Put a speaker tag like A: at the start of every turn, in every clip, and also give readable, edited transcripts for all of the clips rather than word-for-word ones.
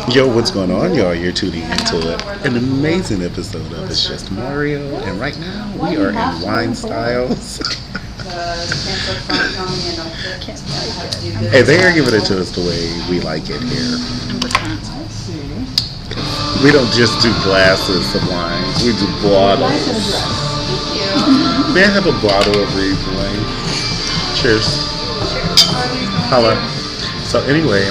A: Yo, what's going on, y'all? You're tuning into an amazing episode of It's Just Mario, and right now we are in wine styles. Hey, they are giving it to us the way we like it here. We don't just do glasses of wine, we do bottles. May I have a bottle of Riesling? Cheers. Holla. So anyway,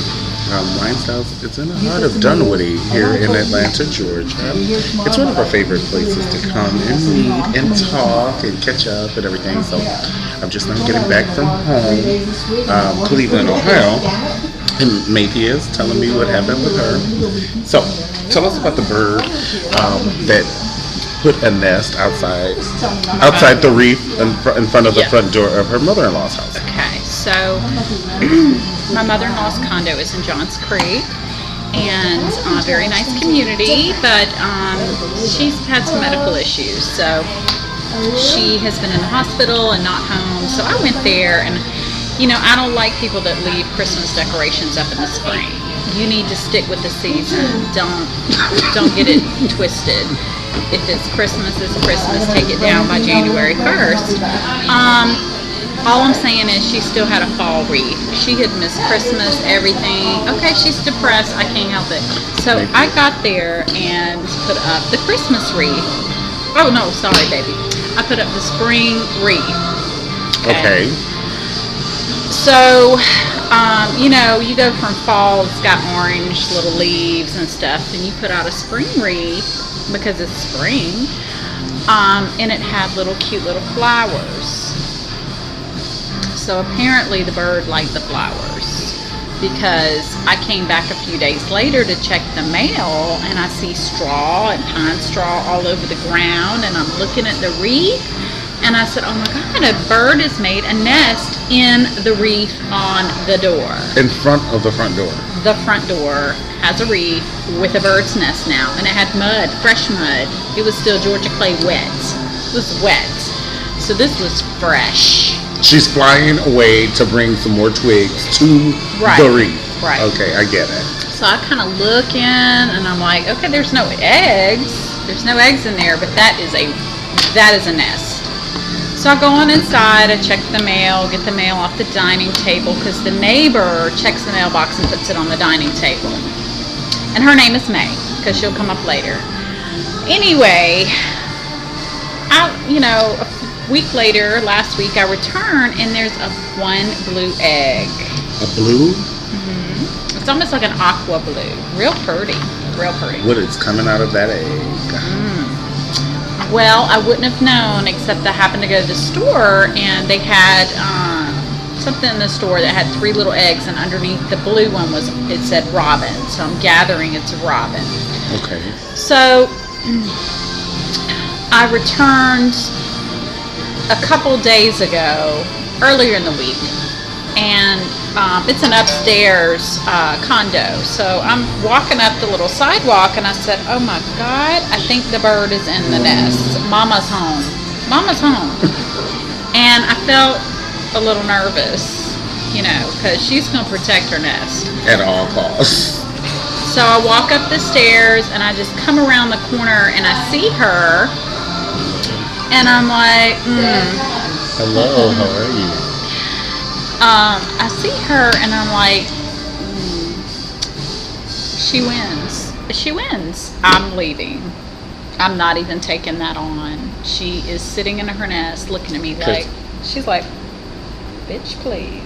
A: Wine Styles, it's in the heart of Dunwoody here in Atlanta, Georgia. It's one of our favorite places to come and meet and talk and catch up and everything. So I'm just now getting back from home, Cleveland, Ohio, and Maythia is telling me what happened with her. So tell us about the bird that put a nest outside the reef in front of the front door of her mother-in-law's house.
B: Okay, so my mother-in-law's condo is in Johns Creek, and a very nice community, but she's had some medical issues, so she has been in the hospital and not home. So I went there, and I don't like people that leave Christmas decorations up in the spring. You need to stick with the season. Don't get it twisted. If it's Christmas, it's Christmas. Take it down by January 1st. All I'm saying is she still had a fall wreath. She had missed Christmas, everything. Okay, she's depressed. I can't help it. So I got there and put up the Christmas wreath. Oh, no, sorry, baby. I put up the spring wreath.
A: Okay.
B: So, you go from fall, it's got orange little leaves and stuff, and you put out a spring wreath because it's spring, and it had cute little flowers. So apparently the bird liked the flowers, because I came back a few days later to check the mail, and I see straw and pine straw all over the ground, and I'm looking at the wreath, and I said, oh my God, a bird has made a nest in the wreath on the door.
A: In front of the front door.
B: The front door has a wreath with a bird's nest now, and it had mud, fresh mud. It was still Georgia clay wet. It was wet. So this was fresh.
A: She's flying away to bring some more twigs to the wreath.
B: Right.
A: Okay, I get it.
B: So I kind of look in, and I'm like, okay, there's no eggs. There's no eggs in there, but that is a nest. So I go on inside, I check the mail, get the mail off the dining table, because the neighbor checks the mailbox and puts it on the dining table. And her name is May, because she'll come up later. Anyway, a week later, last week, I return, and there's one blue egg.
A: A blue?
B: Mm-hmm. It's almost like an aqua blue. Real pretty. Real pretty.
A: What is coming out of that egg?
B: Well, I wouldn't have known, except I happened to go to the store, and they had something in the store that had 3 little eggs, and underneath the blue one it said robin. So I'm gathering it's a robin.
A: Okay.
B: So I returned a couple days ago, earlier in the week, and it's an upstairs condo. So I'm walking up the little sidewalk, and I said, oh my God, I think the bird is in the nest. Mama's home. Mama's home. And I felt a little nervous, because she's going to protect her nest.
A: At all costs.
B: So I walk up the stairs, and I just come around the corner, and I see her, and I'm like,
A: Hello, how are you?
B: I see her, and I'm like, she wins. She wins. I'm leaving. I'm not even taking that on. She is sitting in her nest looking at me like, she's like, bitch, please.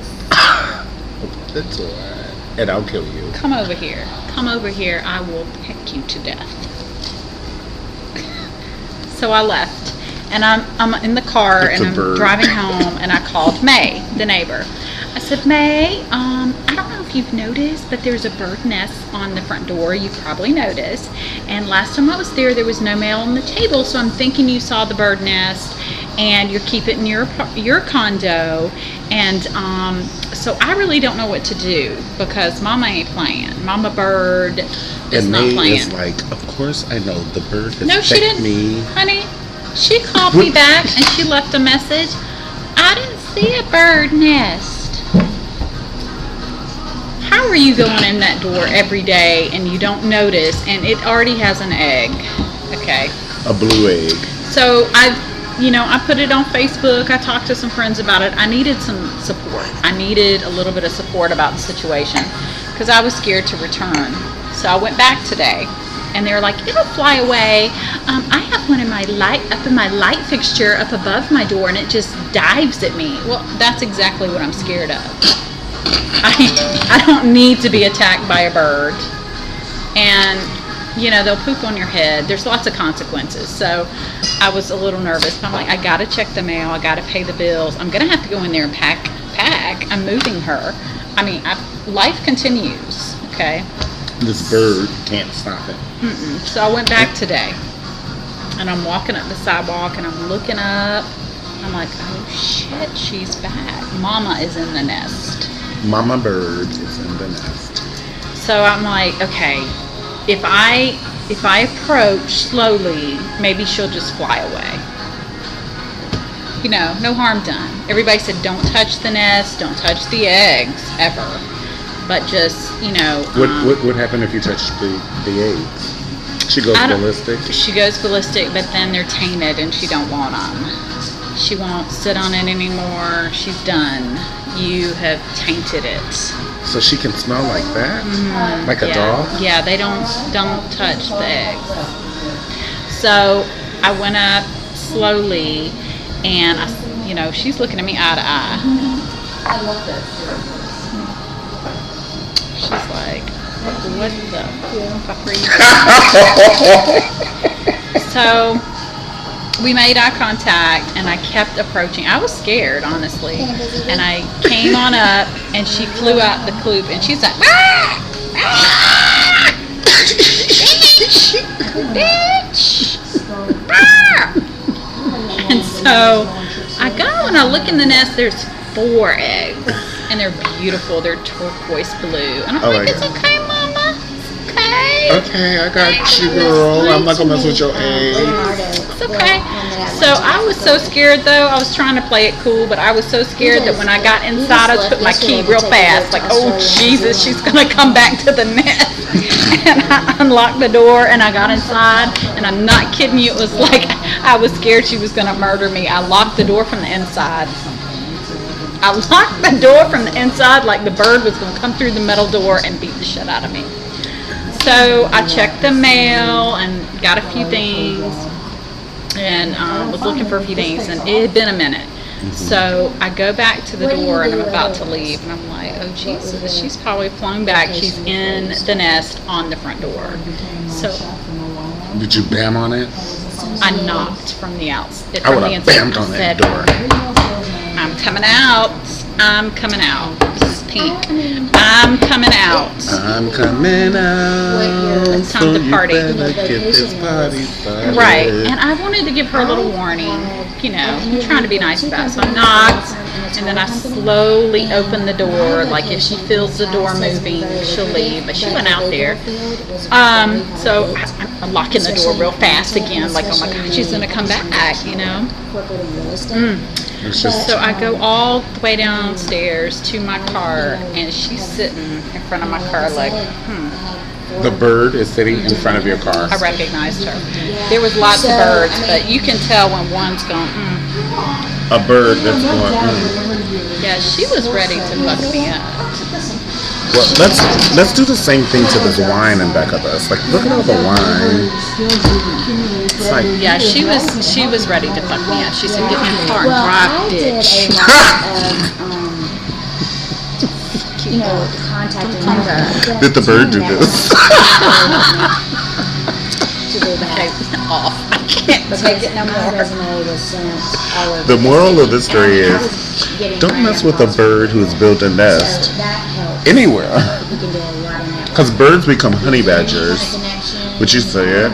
A: That's alright. And I'll kill you.
B: Come over here. Come over here. I will peck you to death. So I left. And I'm in the car, and I'm driving home, and I called May, the neighbor. I said, May, I don't know if you've noticed, but there's a bird nest on the front door. You probably noticed. And last time I was there was no mail on the table, so I'm thinking you saw the bird nest, and you keep it in your condo. And so I really don't know what to do, because Mama ain't playing. Mama Bird is not playing.
A: And May is like, of course I know the bird has
B: No, she didn't,
A: me.
B: Honey. She called me back, and she left a message. I didn't see a bird nest. how are you going in that door every day and you don't notice, and it already has an egg? Okay.
A: A blue egg.
B: So I put it on Facebook. I talked to some friends about it. I needed some support. I needed a little bit of support about the situation because I was scared to return. So I went back today, and they were like, "It'll fly away. I have one in my light fixture up above my door, and it just dives at me." Well, that's exactly what I'm scared of. I don't need to be attacked by a bird, and they'll poop on your head. There's lots of consequences. So I was a little nervous, but I'm like, I gotta check the mail. I gotta pay the bills. I'm gonna have to go in there and pack. I'm moving her. I mean, life continues. Okay.
A: This bird can't stop it.
B: So I went back today, and I'm walking up the sidewalk, and I'm looking up. I'm like, oh shit, she's back. Mama is in the nest.
A: Mama bird is in the nest.
B: So I'm like, okay, if I approach slowly, maybe she'll just fly away. No harm done. Everybody said don't touch the nest, don't touch the eggs ever. But just,
A: What happened if you touch the eggs? She goes ballistic?
B: She goes ballistic, but then they're tainted and she don't want them. She won't sit on it anymore. She's done. You have tainted it.
A: So she can smell like that? Mm-hmm. Like a dog?
B: Yeah, they don't touch the eggs. So I went up slowly, and she's looking at me eye to eye.
C: I love that.
B: She's like, what the fuck are you doing? So we made eye contact, and I kept approaching. I was scared, honestly. And I came on up, and she flew out the coop, and she's like, ah! Ah! Bitch! Ah! And so I go and I look in the nest. There's 4 eggs, and they're beautiful. They're turquoise blue. And I'm like, it's okay, Mama. It's okay.
A: Okay, I got you, girl. I'm not gonna mess with your eggs.
B: It's okay. So I was so scared, though. I was trying to play it cool, but I was so scared that when I got inside, I put my key real fast. Like, oh, Jesus, she's gonna come back to the nest. And I unlocked the door, and I got inside, and I'm not kidding you. It was like I was scared she was gonna murder me. I locked the door from the inside. I locked the door from the inside like the bird was going to come through the metal door and beat the shit out of me. So I checked the mail and got a few things, and was looking for a few things, and it had been a minute. So I go back to the door, and I'm about to leave, and I'm like, oh Jesus, she's probably flown back. She's in the nest on the front door. So
A: did you bam on it?
B: I knocked from the outside.
A: I would have bammed on that door.
B: I'm coming out. I'm coming out. This is pink. I'm coming out.
A: I'm coming out.
B: It's time to party.
A: Get this party started.
B: Right. And I wanted to give her a little warning. I'm trying to be nice about it. So I knocked, and then I slowly opened the door. Like if she feels the door moving, she'll leave. But she went out there. So I'm locking the door real fast again. Like, oh my God, she's going to come back, So I go all the way downstairs to my car, and she's sitting in front of my car like,
A: The bird is sitting in front of your car.
B: I recognized her. There was lots of birds, but you can tell when one's going,
A: A bird that's going,
B: Yeah, she was ready to fuck me up.
A: Well, let's do the same thing to this wine in back of us. Like, look at all the wine. It's like,
B: Yeah, she was ready to fuck me up. She said, get in the car and drive, bitch.
A: did the bird do this?
B: Okay, off. I can't take it no more.
A: The moral of this story is, don't mess with a bird who's built a nest anywhere. Because birds become honey badgers. Would you say it?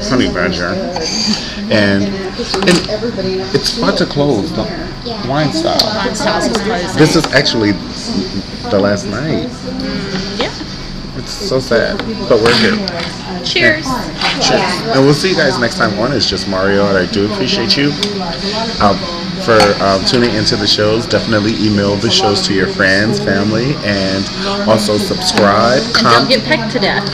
A: Honey badger. And it's about to close, the wine style.
B: Wine styles is closing.
A: This is actually the last night.
B: Yeah.
A: It's so sad, but we're here.
B: Cheers.
A: Cheers. And we'll see you guys next time on It's Just Mario, and I do appreciate you. for tuning into the shows. Definitely email the shows to your friends, family, and also subscribe.
B: And don't get pecked to death.